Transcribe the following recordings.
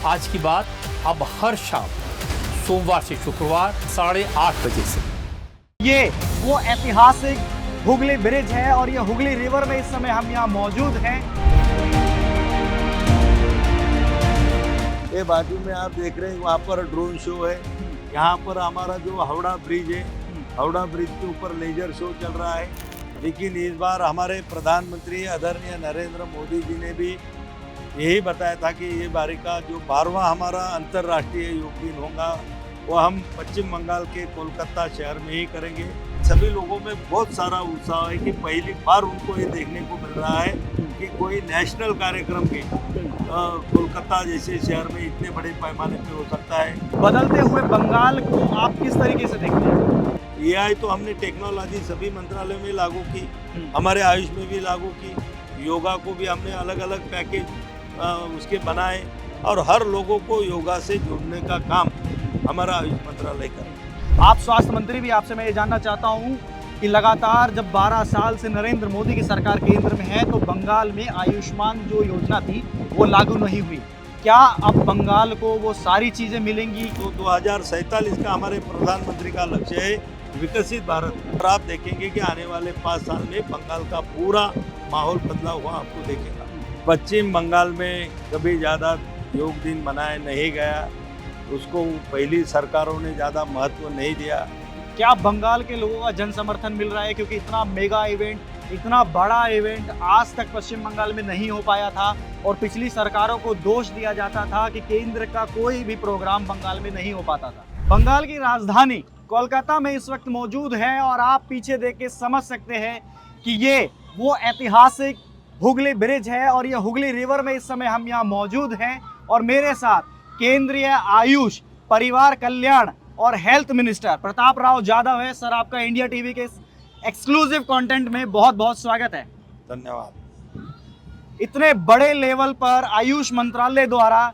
आज की बात अब हर शाम सोमवार से शुक्रवार 8:30 बजे से। ये वो ऐतिहासिक हुगली ब्रिज है और ये हुगली रिवर में इस समय हम यहाँ मौजूद हैं। ये बाजू में आप देख रहे हैं वहाँ पर ड्रोन शो है। यहाँ पर हमारा जो हावड़ा ब्रिज है, हावड़ा ब्रिज के ऊपर लेजर शो चल रहा है। लेकिन इस बार हमारे प्रधानमंत्री आदरणीय नरेंद्र मोदी जी ने भी यही बताया था कि ये बारी का जो 12वां हमारा अंतर्राष्ट्रीय योग दिन होगा वो हम पश्चिम बंगाल के कोलकाता शहर में ही करेंगे। सभी लोगों में बहुत सारा उत्साह है कि पहली बार उनको ये देखने को मिल रहा है कि कोई नेशनल कार्यक्रम के कोलकाता जैसे शहर में इतने बड़े पैमाने पे हो सकता है। बदलते हुए बंगाल को आप किस तरीके से देखते हैं? एआई तो हमने टेक्नोलॉजी सभी मंत्रालय में लागू की, हमारे आयुष में भी लागू की, योगा को भी हमने अलग अलग पैकेज उसके बनाए और हर लोगों को योगा से जोड़ने का काम हमारा आयुष मंत्रालय करे। आप स्वास्थ्य मंत्री भी, आपसे मैं ये जानना चाहता हूँ कि लगातार जब 12 साल से नरेंद्र मोदी की सरकार केंद्र में है तो बंगाल में आयुष्मान जो योजना थी वो लागू नहीं हुई। क्या अब बंगाल को वो सारी चीजें मिलेंगी? तो 2047 का हमारे प्रधानमंत्री का लक्ष्य है विकसित भारत। और आप देखेंगे कि आने वाले 5 साल में बंगाल का पूरा माहौल बदला हुआ आपको देखेगा। पश्चिम बंगाल में कभी ज़्यादा योग दिन मनाया नहीं गया, उसको पहली सरकारों ने ज़्यादा महत्व नहीं दिया। क्या बंगाल के लोगों का जन समर्थन मिल रहा है? क्योंकि इतना मेगा इवेंट, इतना बड़ा इवेंट आज तक पश्चिम बंगाल में नहीं हो पाया था और पिछली सरकारों को दोष दिया जाता था कि केंद्र का कोई भी प्रोग्राम बंगाल में नहीं हो पाता था। बंगाल की राजधानी कोलकाता में इस वक्त मौजूद है और आप पीछे देख के समझ सकते हैं कि ये वो ऐतिहासिक हुगली ब्रिज है और ये हुगली रिवर में इस समय हम यहाँ मौजूद हैं और मेरे साथ केंद्रीय आयुष, परिवार कल्याण और हेल्थ मिनिस्टर प्रताप राव जाधव है। सर, आपका इंडिया टीवी के एक्सक्लूसिव कंटेंट में बहुत बहुत स्वागत है। धन्यवाद। इतने बड़े लेवल पर आयुष मंत्रालय द्वारा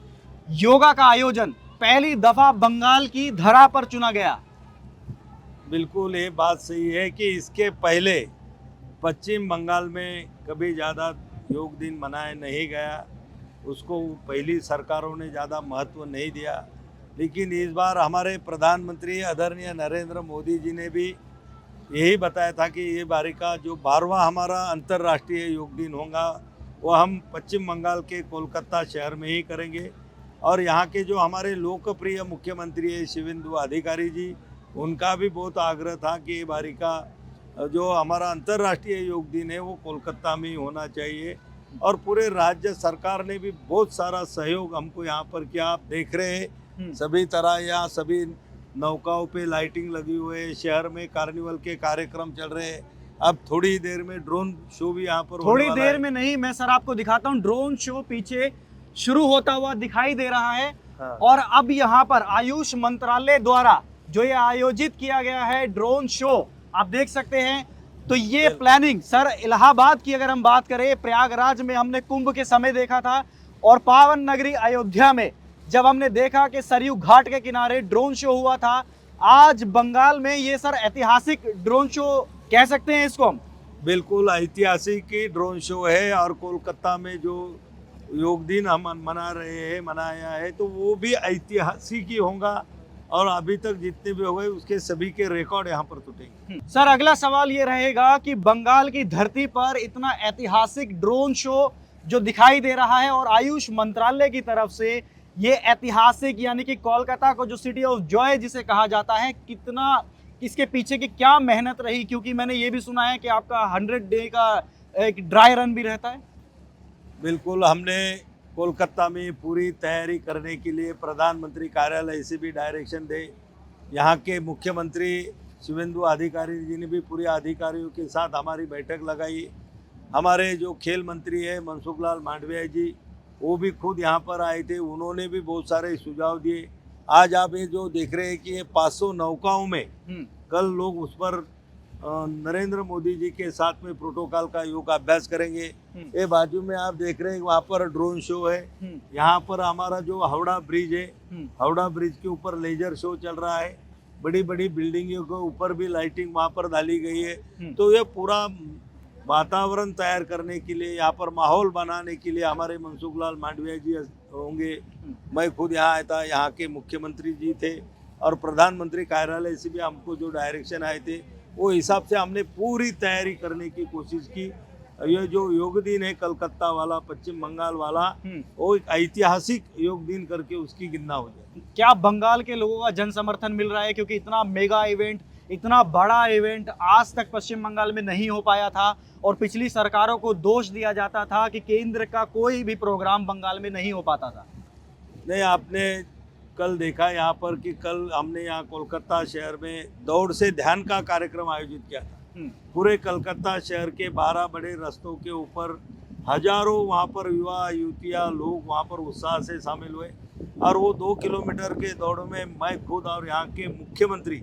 योगा का आयोजन पहली दफा बंगाल की धरा पर चुना गया। बिल्कुल ये बात सही है कि इसके पहले पश्चिम बंगाल में कभी ज़्यादा योग दिन मनाया नहीं गया, उसको पहली सरकारों ने ज़्यादा महत्व नहीं दिया। लेकिन इस बार हमारे प्रधानमंत्री आदरणीय नरेंद्र मोदी जी ने भी यही बताया था कि ये बारी का जो 12वां हमारा अंतर्राष्ट्रीय योग दिन होगा वो हम पश्चिम बंगाल के कोलकाता शहर में ही करेंगे। और यहाँ के जो हमारे लोकप्रिय मुख्यमंत्री है शिवेंदु अधिकारी जी, उनका भी बहुत आग्रह था कि ये बारी का जो हमारा अंतर्राष्ट्रीय योग दिन है वो कोलकाता में ही होना चाहिए। और पूरे राज्य सरकार ने भी बहुत सारा सहयोग हमको यहाँ पर किया। आप देख रहे हैं सभी तरह यहाँ सभी नौकाओं पे लाइटिंग लगी हुई है, शहर में कार्निवल के कार्यक्रम चल रहे हैं। अब थोड़ी देर में ड्रोन शो भी यहाँ पर थोड़ी देर में नहीं, मैं सर आपको दिखाता हूँ, ड्रोन शो पीछे शुरू होता हुआ दिखाई दे रहा है। हाँ। और अब यहाँ पर आयुष मंत्रालय द्वारा जो ये आयोजित किया गया है ड्रोन शो, आप देख सकते हैं। तो ये प्लानिंग सर, इलाहाबाद की अगर हम बात करें, प्रयागराज में हमने कुंभ के समय देखा था और पावन नगरी अयोध्या में जब हमने देखा कि सरयू घाट के किनारे ड्रोन शो हुआ था, आज बंगाल में ये सर ऐतिहासिक ड्रोन शो कह सकते हैं इसको हम। बिल्कुल ऐतिहासिक ड्रोन शो है और कोलकाता में जो योग दिन हम मनाया है तो वो भी ऐतिहासिक ही होगा और अभी तक जितने भी हो गए उसके सभी के रिकॉर्ड यहाँ पर टूटेंगे। सर, अगला सवाल ये रहेगा कि बंगाल की धरती पर इतना ऐतिहासिक ड्रोन शो जो दिखाई दे रहा है और आयुष मंत्रालय की तरफ से ये ऐतिहासिक, यानी कि कोलकाता को जो सिटी ऑफ जॉय जिसे कहा जाता है, कितना इसके पीछे की क्या मेहनत रही? क्योंकि मैंने ये भी सुना है कि आपका 100 डे का एक ड्राई रन भी रहता है। बिल्कुल, हमने कोलकाता में पूरी तैयारी करने के लिए प्रधानमंत्री कार्यालय से भी डायरेक्शन दे, यहाँ के मुख्यमंत्री शिवेंदु अधिकारी जी ने भी पूरे अधिकारियों के साथ हमारी बैठक लगाई। हमारे जो खेल मंत्री है मनसुख लाल मांडविया जी, वो भी खुद यहाँ पर आए थे, उन्होंने भी बहुत सारे सुझाव दिए। आज आप ये जो देख रहे हैं कि ये 500 नौकाओं में कल लोग उस पर नरेंद्र मोदी जी के साथ में प्रोटोकॉल का योग अभ्यास करेंगे। ये बाजू में आप देख रहे हैं वहाँ पर ड्रोन शो है। यहाँ पर हमारा जो हावड़ा ब्रिज है, हावड़ा ब्रिज के ऊपर लेजर शो चल रहा है। बड़ी बड़ी बिल्डिंगों के ऊपर भी लाइटिंग वहाँ पर डाली गई है। तो ये पूरा वातावरण तैयार करने के लिए, यहाँ पर माहौल बनाने के लिए हमारे मनसुख लाल मांडविया जी होंगे। मैं खुद यहाँ आया था, यहाँ के मुख्यमंत्री जी थे और प्रधानमंत्री कार्यालय से भी हमको जो डायरेक्शन आए थे वो हिसाब से हमने पूरी तैयारी करने की कोशिश की। ये जो योग दिन है कलकत्ता वाला, पश्चिम बंगाल वाला, वो एक ऐतिहासिक योग दिन करके उसकी गिनना हो जाए। क्या बंगाल के लोगों का जन समर्थन मिल रहा है? क्योंकि इतना मेगा इवेंट, इतना बड़ा इवेंट आज तक पश्चिम बंगाल में नहीं हो पाया था और पिछली सरकारों को दोष दिया जाता था कि केंद्र का कोई भी प्रोग्राम बंगाल में नहीं हो पाता था। नहीं, आपने कल देखा यहाँ पर कि कल हमने यहाँ कोलकाता शहर में दौड़ से ध्यान का कार्यक्रम आयोजित किया था। पूरे कलकत्ता शहर के 12 बड़े रास्तों के ऊपर हजारों वहाँ पर युवा युवतियाँ लोग वहाँ पर उत्साह से शामिल हुए और वो 2 किलोमीटर के दौड़ में मैं खुद और यहाँ के मुख्यमंत्री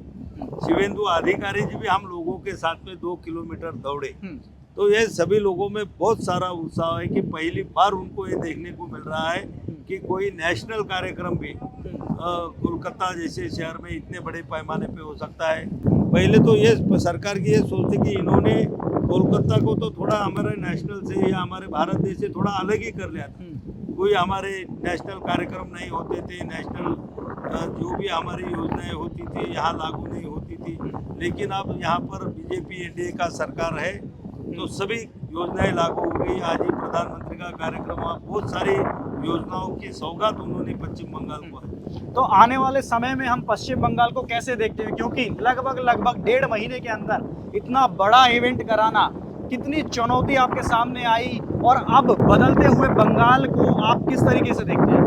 शिवेंदु अधिकारी जी भी हम लोगों के साथ में 2 किलोमीटर दौड़े। तो ये सभी लोगों में बहुत सारा उत्साह है कि पहली बार उनको ये देखने को मिल रहा है कि कोई नेशनल कार्यक्रम भी कोलकाता जैसे शहर में इतने बड़े पैमाने पे हो सकता है। पहले तो ये सरकार की ये सोच थी कि इन्होंने कोलकाता को तो थोड़ा हमारे नेशनल से या हमारे भारत देश से थोड़ा अलग ही कर लिया था। कोई हमारे नेशनल कार्यक्रम नहीं होते थे, नेशनल जो भी हमारी योजनाएं होती थी यहाँ लागू नहीं होती थी। लेकिन अब यहाँ पर बीजेपी एनडीए का सरकार है तो सभी योजनाएं लागू हो गई। आज ही प्रधानमंत्री का कार्यक्रम हुआ, बहुत सारी योजनाओं की सौगात उन्होंने पश्चिम बंगाल को है। तो आने वाले समय में हम पश्चिम बंगाल को कैसे देखते हैं? क्योंकि लगभग 1.5 महीने के अंदर इतना बड़ा इवेंट कराना, कितनी चुनौती आपके सामने आई और अब बदलते हुए बंगाल को आप किस तरीके से देखते हैं?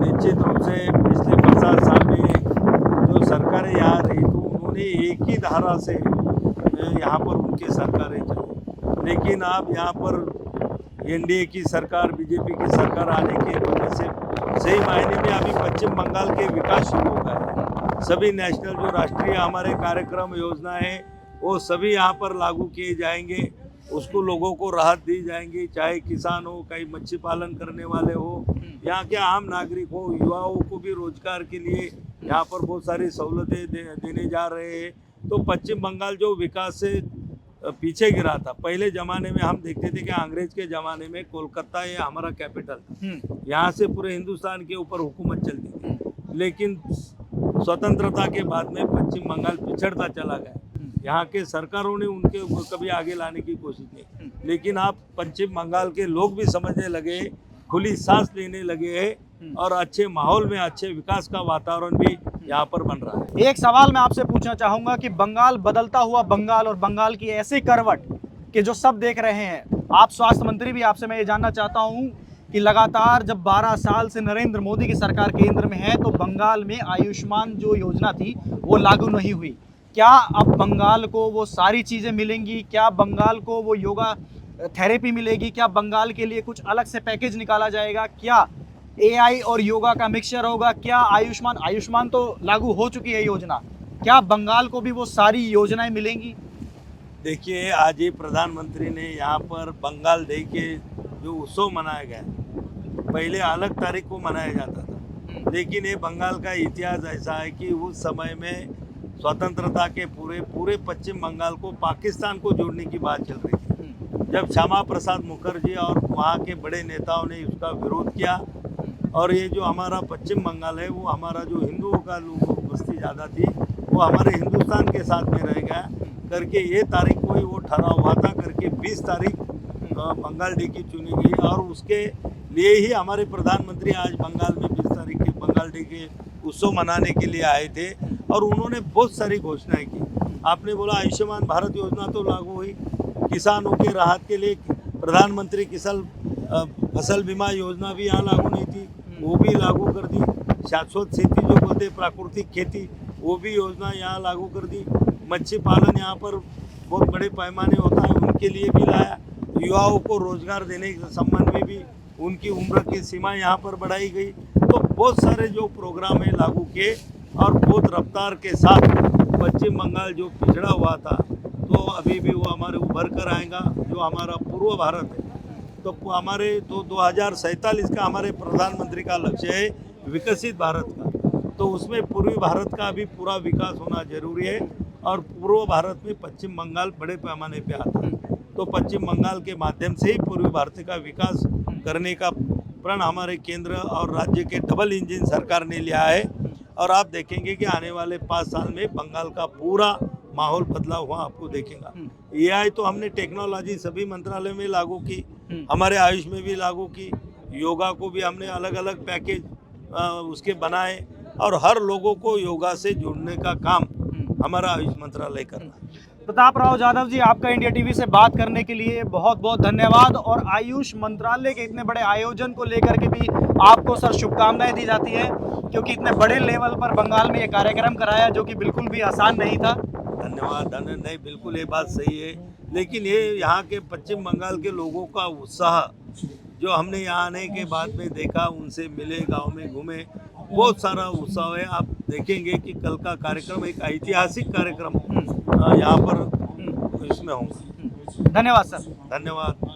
निश्चित रूप से पिछले 50 साल में जो सरकारें यहाँ रही तो उन्होंने एक ही धारा से यहाँ पर उनकी सरकारें चली। लेकिन अब यहाँ पर एनडीए की सरकार, बीजेपी की सरकार आने की वजह से सही मायने में अभी पश्चिम बंगाल के विकास शुरू हो गए हैं। सभी नेशनल जो राष्ट्रीय हमारे कार्यक्रम योजना है वो सभी यहाँ पर लागू किए जाएंगे। उसको लोगों को राहत दी जाएंगी, चाहे किसान हो, कहीं मच्छी पालन करने वाले हो, यहाँ के आम नागरिक हो, युवाओं को भी रोजगार के लिए यहाँ पर बहुत सारी सहूलतें देने जा रहे हैं। तो पश्चिम बंगाल जो विकास से पीछे गिरा था, पहले ज़माने में हम देखते थे कि अंग्रेज के ज़माने में कोलकाता ये हमारा कैपिटल था, यहाँ से पूरे हिंदुस्तान के ऊपर हुकूमत चलती थी। लेकिन स्वतंत्रता के बाद में पश्चिम बंगाल पिछड़ता चला गया। यहाँ के सरकारों ने उनके कभी आगे लाने की कोशिश नहीं। लेकिन आप पश्चिम बंगाल के लोग भी समझने लगे, खुली सांस लेने लगे हैं और अच्छे माहौल में अच्छे विकास का वातावरण भी यहाँ पर बन रहा है। एक सवाल मैं आपसे पूछना चाहूंगा कि बंगाल बदलता हुआ बंगाल और बंगाल की ऐसी करवट कि जो सब देख रहे हैं, आप स्वास्थ्य मंत्री भी, आपसे मैं ये जानना चाहता हूँ कि लगातार जब 12 साल से नरेंद्र मोदी की सरकार केंद्र में है तो बंगाल में आयुष्मान जो योजना थी वो लागू नहीं हुई। क्या अब बंगाल को वो सारी चीज़ें मिलेंगी? क्या बंगाल को वो योगा थेरेपी मिलेगी? क्या बंगाल के लिए कुछ अलग से पैकेज निकाला जाएगा? क्या एआई और योगा का मिक्सचर होगा? क्या आयुष्मान तो लागू हो चुकी है योजना, क्या बंगाल को भी वो सारी योजनाएं मिलेंगी? देखिए, आज ही प्रधानमंत्री ने यहाँ पर बंगाल डे के जो उत्सव मनाया गया, पहले अलग तारीख को मनाया जाता था। लेकिन ये बंगाल का इतिहास ऐसा है कि उस समय में स्वतंत्रता के पूरे पश्चिम बंगाल को पाकिस्तान को जोड़ने की बात चल रही थी। जब श्यामा प्रसाद मुखर्जी और वहाँ के बड़े नेताओं ने उसका विरोध किया और ये जो हमारा पश्चिम बंगाल है वो हमारा जो हिंदुओं का लोग बस्ती ज़्यादा थी वो हमारे हिंदुस्तान के साथ में रह गया करके ये तारीख को ही वो ठहरा हुआ था करके 20 तारीख बंगाल डे की चुनी गई और उसके लिए ही हमारे प्रधानमंत्री आज बंगाल में 20 तारीख के बंगाल डे के उत्सव मनाने के लिए आए थे और उन्होंने बहुत सारी घोषणाएं की। आपने बोला आयुष्मान भारत योजना तो लागू हुई, किसानों के राहत के लिए प्रधानमंत्री किसान फसल बीमा योजना भी यहाँ लागू नहीं थी, वो भी लागू कर दी। शाश्वत खेती जो बोलते प्राकृतिक खेती, वो भी योजना यहाँ लागू कर दी। मच्छी पालन यहाँ पर बहुत बड़े पैमाने होता है, उनके लिए भी लाया। युवाओं को रोजगार देने के संबंध में भी उनकी उम्र की सीमा यहाँ पर बढ़ाई गई। तो बहुत सारे जो प्रोग्राम है लागू किए और बहुत रफ्तार के साथ पश्चिम बंगाल जो पिछड़ा हुआ था तो अभी भी वो हमारे उभर कर आएगा। जो हमारा पूर्व भारत है तो हमारे तो 2047 का हमारे प्रधानमंत्री का लक्ष्य है विकसित भारत का, तो उसमें पूर्वी भारत का भी पूरा विकास होना जरूरी है और पूर्व भारत में पश्चिम बंगाल बड़े पैमाने पे आता है। तो पश्चिम बंगाल के माध्यम से ही पूर्वी भारत का विकास करने का प्रण हमारे केंद्र और राज्य के डबल इंजन सरकार ने लिया है। और आप देखेंगे कि आने वाले 5 साल में बंगाल का पूरा माहौल बदला हुआ आपको देखेगा। एआई तो हमने टेक्नोलॉजी सभी मंत्रालय में लागू की, हमारे आयुष में भी लागू की, योगा को भी हमने अलग अलग पैकेज उसके बनाए और हर लोगों को योगा से जुड़ने का काम हमारा आयुष मंत्रालय कर रहा है। प्रताप राव जाधव जी, आपका इंडिया टीवी से बात करने के लिए बहुत बहुत धन्यवाद। और आयुष मंत्रालय के इतने बड़े आयोजन को लेकर के भी आपको सर शुभकामनाएं दी जाती है, क्योंकि इतने बड़े लेवल पर बंगाल में ये कार्यक्रम कराया जो कि बिल्कुल भी आसान नहीं था। धन्यवाद। नहीं, बिल्कुल ये बात सही है, लेकिन ये यहाँ के पश्चिम बंगाल के लोगों का उत्साह जो हमने यहाँ आने के बाद में देखा, उनसे मिले, गांव में घूमे, बहुत सारा उत्साह है। आप देखेंगे कि कल का कार्यक्रम एक ऐतिहासिक कार्यक्रम यहाँ पर इसमें होगा। धन्यवाद सर। धन्यवाद।